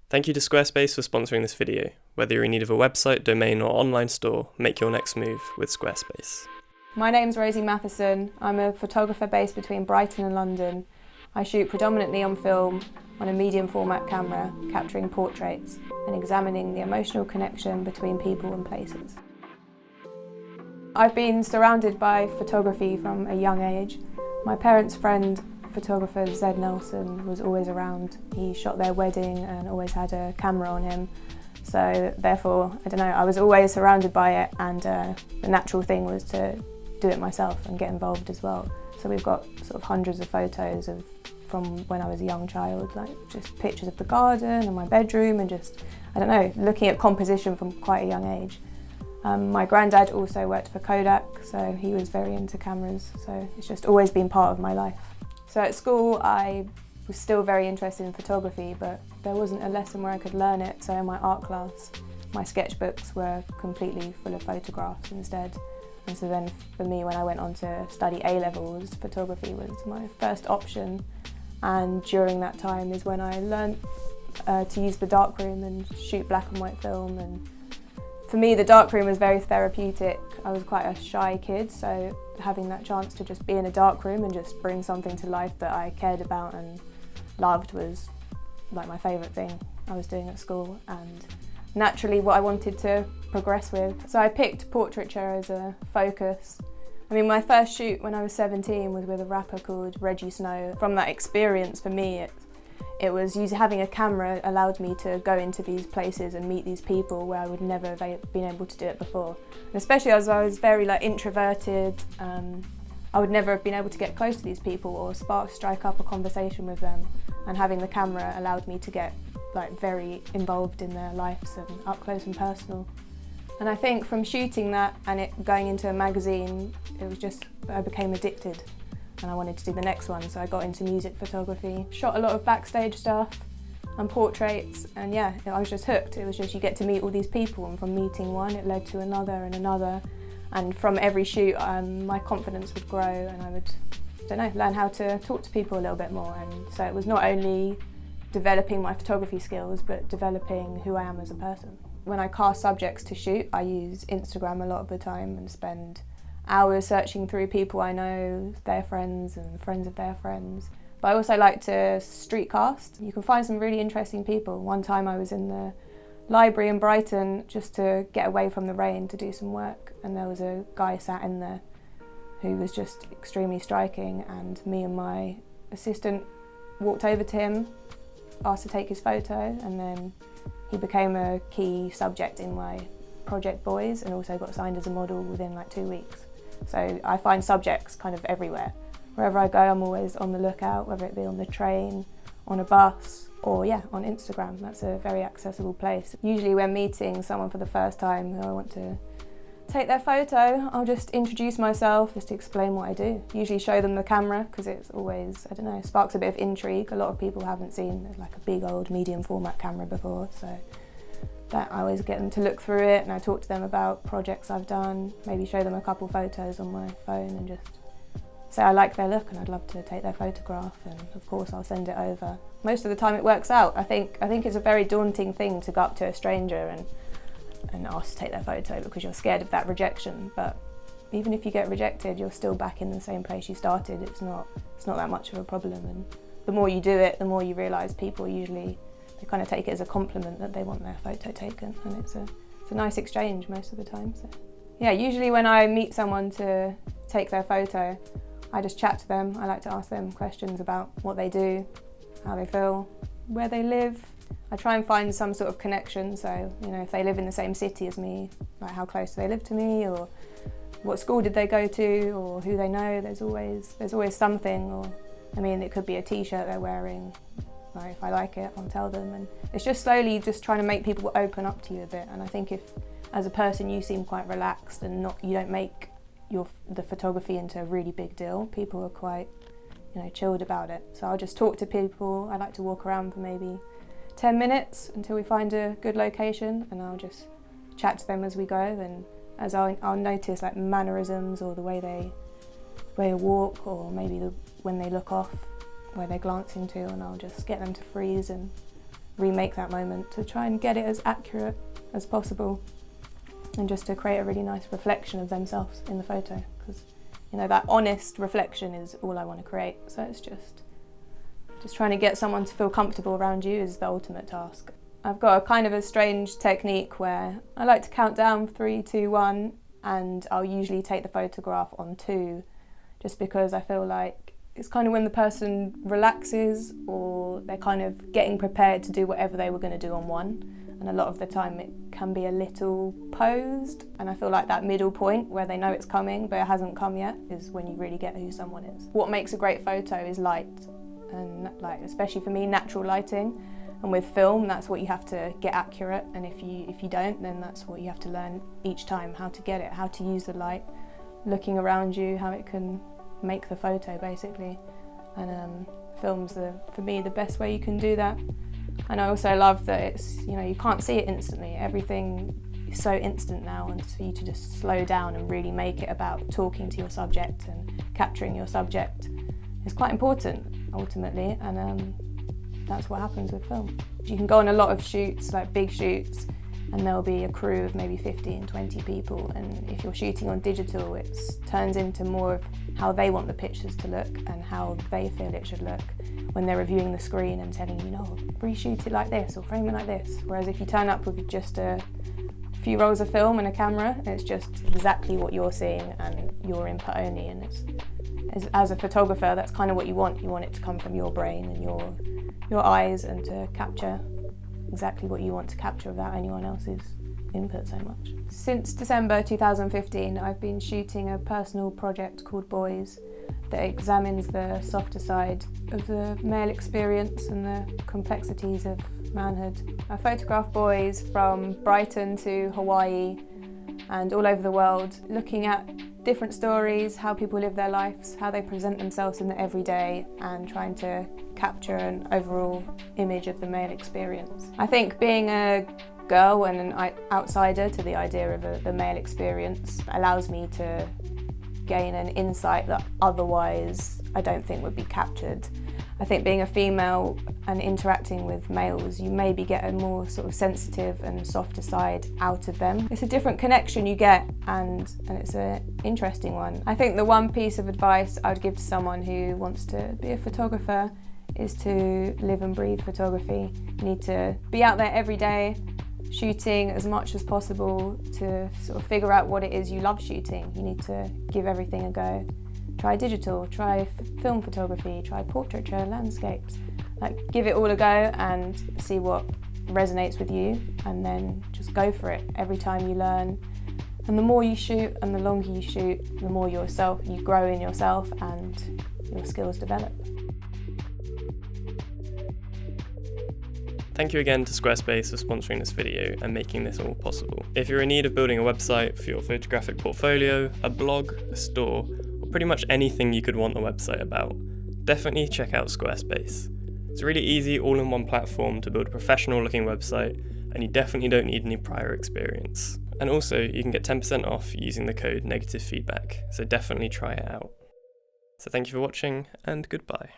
Thank you to Squarespace for sponsoring this video. Whether you're in need of a website, domain or online store, make your next move with Squarespace. My name's Rosie Matheson. I'm a photographer based between Brighton and London. I shoot predominantly on film on a medium format camera, capturing portraits and examining the emotional connection between people and places. I've been surrounded by photography from a young age. My parents' friend, photographer Zed Nelson, was always around. He shot their wedding and always had a camera on him. So therefore, I don't know, I was always surrounded by it, and the natural thing was to do it myself and get involved as well. So we've got sort of hundreds of photos from when I was a young child, like just pictures of the garden and my bedroom and just, I don't know, looking at composition from quite a young age. My granddad also worked for Kodak, so he was very into cameras, so it's just always been part of my life. So at school I was still very interested in photography, but there wasn't a lesson where I could learn it, so in my art class my sketchbooks were completely full of photographs instead. And so then for me, when I went on to study A-levels, photography was my first option, and during that time is when I learned to use the darkroom and shoot black and white film. And for me the darkroom was very therapeutic. I was quite a shy kid, so having that chance to just be in a darkroom and just bring something to life that I cared about and loved was like my favourite thing I was doing at school, and naturally what I wanted to progress with. So I picked portraiture as a focus. I mean, my first shoot when I was 17 was with a rapper called Reggie Snow. From that experience, for me, it was having a camera allowed me to go into these places and meet these people where I would never have been able to do it before. And especially as I was very introverted, I would never have been able to get close to these people or strike up a conversation with them. And having the camera allowed me to get very involved in their lives and up close and personal. And I think from shooting that and it going into a magazine, I became addicted and I wanted to do the next one, so I got into music photography, shot a lot of backstage stuff and portraits, and yeah, I was just hooked. It was just, you get to meet all these people, and from meeting one it led to another and another, and from every shoot my confidence would grow and I would, learn how to talk to people a little bit more. And so it was not only developing my photography skills, but developing who I am as a person. When I cast subjects to shoot, I use Instagram a lot of the time and spend hours searching through people I know, their friends and friends of their friends. But I also like to street cast. You can find some really interesting people. One time I was in the library in Brighton just to get away from the rain to do some work, and there was a guy sat in there who was just extremely striking, and me and my assistant walked over to him, asked to take his photo, and then he became a key subject in my project Boys and also got signed as a model within 2 weeks. So I find subjects kind of everywhere. Wherever I go, I'm always on the lookout, whether it be on the train, on a bus, or on Instagram. That's a very accessible place. Usually when meeting someone for the first time who I want to take their photo, I'll just introduce myself, just to explain what I do. Usually show them the camera, because it's always, sparks a bit of intrigue. A lot of people haven't seen a big old medium format camera before, so that I always get them to look through it, and I talk to them about projects I've done, maybe show them a couple photos on my phone and just say I like their look and I'd love to take their photograph, and of course I'll send it over. Most of the time it works out. I think it's a very daunting thing to go up to a stranger and ask to take their photo because you're scared of that rejection, but even if you get rejected, you're still back in the same place you started. It's not that much of a problem, and the more you do it, the more you realise people usually, they kind of take it as a compliment that they want their photo taken, and it's a nice exchange most of the time. So yeah, usually when I meet someone to take their photo, I just chat to them. I like to ask them questions about what they do, how they feel, where they live. I try and find some sort of connection, so if they live in the same city as me, how close do they live to me, or what school did they go to, or who they know. There's always something, or it could be a t-shirt they're wearing. If I like it, I'll tell them, and it's just slowly just trying to make people open up to you a bit. And I think if, as a person, you seem quite relaxed and you don't make the photography into a really big deal, people are quite, chilled about it. So I'll just talk to people. I like to walk around for maybe 10 minutes until we find a good location, and I'll just chat to them as we go, and as I'll notice mannerisms or the way they walk, or maybe when they look off, where they're glancing to, and I'll just get them to freeze and remake that moment, to try and get it as accurate as possible, and just to create a really nice reflection of themselves in the photo, because that honest reflection is all I want to create. So it's just trying to get someone to feel comfortable around you is the ultimate task. I've got a kind of a strange technique where I like to count down 3, 2, 1, and I'll usually take the photograph on 2, just because I feel like it's kind of when the person relaxes or they're kind of getting prepared to do whatever they were going to do on 1. And a lot of the time it can be a little posed, and I feel like that middle point where they know it's coming but it hasn't come yet is when you really get who someone is. What makes a great photo is light, and especially for me, natural lighting. And with film, that's what you have to get accurate, and if you don't, then that's what you have to learn each time, how to get it, how to use the light, looking around you, how it can make the photo basically. And film's for me the best way you can do that. And I also love that it's, you can't see it instantly. Everything is so instant now, and for you to just slow down and really make it about talking to your subject and capturing your subject is quite important ultimately, and that's what happens with film. You can go on a lot of shoots, like big shoots, and there'll be a crew of maybe 15, 20 people, and if you're shooting on digital, it turns into more of how they want the pictures to look and how they feel it should look when they're reviewing the screen and telling you, no, reshoot it like this or frame it like this. Whereas if you turn up with just a few rolls of film and a camera, it's just exactly what you're seeing and your input only, and as a photographer, that's kind of what you want. You want it to come from your brain and your eyes, and to capture exactly what you want to capture without anyone else's input so much. Since December 2015, I've been shooting a personal project called Boys that examines the softer side of the male experience and the complexities of manhood. I photograph boys from Brighton to Hawaii and all over the world, looking at different stories, how people live their lives, how they present themselves in the everyday, and trying to capture an overall image of the male experience. I think being a girl and an outsider to the idea of the male experience allows me to gain an insight that otherwise I don't think would be captured. I think being a female and interacting with males, you maybe get a more sort of sensitive and softer side out of them. It's a different connection you get, and it's an interesting one. I think the one piece of advice I would give to someone who wants to be a photographer is to live and breathe photography. You need to be out there every day, shooting as much as possible to sort of figure out what it is you love shooting. You need to give everything a go. Try digital, try film photography, try portraiture, landscapes. Give it all a go and see what resonates with you, and then just go for it every time you learn. And the more you shoot and the longer you shoot, the more you grow in yourself and your skills develop. Thank you again to Squarespace for sponsoring this video and making this all possible. If you're in need of building a website for your photographic portfolio, a blog, a store, or pretty much anything you could want a website about, definitely check out Squarespace. It's a really easy all-in-one platform to build a professional looking website, and you definitely don't need any prior experience. And also, you can get 10% off using the code negative feedback, so definitely try it out. So thank you for watching, and goodbye.